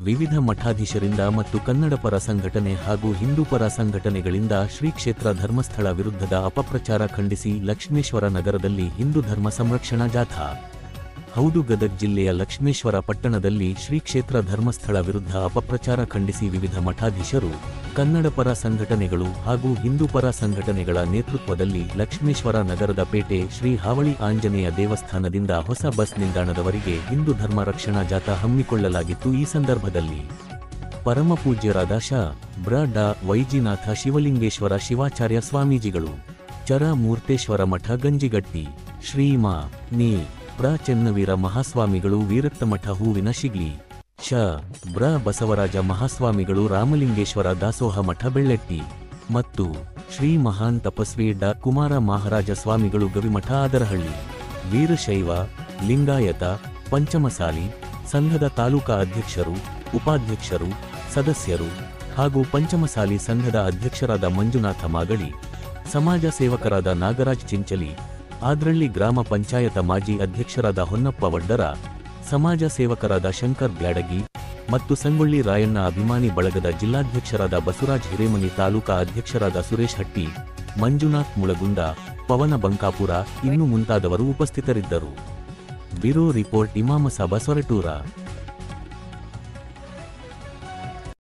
ವಿವಿಧ ಮಠಾಧೀಶರಿಂದ ಮತ್ತು ಕನ್ನಡಪರ ಸಂಘಟನೆ ಹಾಗೂ ಹಿಂದೂಪರ ಸಂಘಟನೆಗಳಿಂದ ಶ್ರೀ ಕ್ಷೇತ್ರ ಧರ್ಮಸ್ಥಳ ವಿರುದ್ಧದ ಅಪಪ್ರಚಾರ ಖಂಡಿಸಿ ಲಕ್ಷ್ಮೇಶ್ವರ ನಗರದಲ್ಲಿ ಹಿಂದೂ ಧರ್ಮ ಸಂರಕ್ಷಣಾ ಜಾಥಾ. ಹೌದು, ಗದಗ ಜಿಲ್ಲೆಯ ಲಕ್ಷ್ಮೇಶ್ವರ ಪಟ್ಟಣದಲ್ಲಿ ಶ್ರೀ ಕ್ಷೇತ್ರ ಧರ್ಮಸ್ಥಳ ವಿರುದ್ಧ ಅಪಪ್ರಚಾರ ಖಂಡಿಸಿ ವಿವಿಧ ಮಠಾಧೀಶರು, ಕನ್ನಡಪರ ಸಂಘಟನೆಗಳು ಹಾಗೂ ಹಿಂದೂಪರ ಸಂಘಟನೆಗಳ ನೇತೃತ್ವದಲ್ಲಿ ಲಕ್ಷ್ಮೇಶ್ವರ ನಗರದ ಪೇಟೆ ಶ್ರೀ ಹಾವಳಿ ಆಂಜನೇಯ ದೇವಸ್ಥಾನದಿಂದ ಹೊಸ ಬಸ್ ನಿಲ್ದಾಣದವರೆಗೆ ಹಿಂದೂ ಧರ್ಮ ರಕ್ಷಣಾ ಜಾಥಾ ಹಮ್ಮಿಕೊಳ್ಳಲಾಗಿತ್ತು. ಈ ಸಂದರ್ಭದಲ್ಲಿ ಪರಮಪೂಜ್ಯರಾದ ಬ್ರ. ಡಾ. ವೈಜಿನಾಥ ಶಿವಲಿಂಗೇಶ್ವರ ಶಿವಾಚಾರ್ಯ ಸ್ವಾಮೀಜಿಗಳು, ಚರ ಮೂರ್ತೇಶ್ವರ ಮಠ ಗಂಜಿಗಟ್ಟಿ, ಶ್ರೀಮಾ ನಿ. ಪ್ರ. ಚೆನ್ನವೀರ ಮಹಾಸ್ವಾಮಿಗಳು ವೀರಕ್ತಮಠ ಹೂವಿನ ಶಿಗ್ಲಿ, ಬ್ರ. ಬಸವರಾಜ ಮಹಾಸ್ವಾಮಿಗಳು ರಾಮಲಿಂಗೇಶ್ವರ ದಾಸೋಹ ಮಠ ಬೆಳ್ಳೆಟ್ಟಿ ಮತ್ತು ಶ್ರೀ ಮಹಾನ್ ತಪಸ್ವಿ ಡಾ. ಕುಮಾರ ಮಹಾರಾಜ ಸ್ವಾಮಿಗಳು ಗವಿಮಠ ಆದರಹಳ್ಳಿ. ವೀರಶೈವ, ಲಿಂಗಾಯತ, ಪಂಚಮಸಾಲಿ ಸಂಘದ ತಾಲೂಕಾ ಅಧ್ಯಕ್ಷರು, ಉಪಾಧ್ಯಕ್ಷರು, ಸದಸ್ಯರು ಹಾಗೂ ಪಂಚಮಸಾಲಿ ಸಂಘದ ಅಧ್ಯಕ್ಷರಾದ ಮಂಜುನಾಥ ಮಾಗಳಿ, ಸಮಾಜ ಸೇವಕರಾದ ನಾಗರಾಜ್ ಚಿಂಚಲಿ, ಆದ್ರಳ್ಳಿ ಗ್ರಾಮ ಪಂಚಾಯತ ಮಾಜಿ ಅಧ್ಯಕ್ಷರಾದ ಹೊನ್ನಪ್ಪ ವಡ್ಡರ, ಸಮಾಜ ಸೇವಕರಾದ ಶಂಕರ್ ಬ್ಯಾಡಗಿ ಮತ್ತು ಸಂಗೊಳ್ಳಿ ರಾಯಣ್ಣ ಅಭಿಮಾನಿ ಬಳಗದ ಜಿಲ್ಲಾಧ್ಯಕ್ಷರಾದ ಬಸವರಾಜ್ ಹಿರೇಮನಿ, ತಾಲೂಕಾ ಅಧ್ಯಕ್ಷರಾದ ಸುರೇಶ್ ಹಟ್ಟಿ, ಮಂಜುನಾಥ್ ಮುಳಗುಂದ, ಪವನ ಬಂಕಾಪುರ ಇನ್ನೂ ಮುಂತಾದವರು ಉಪಸ್ಥಿತರಿದ್ದರು. Bureau report Imamsab ಸೊರಟೂರ.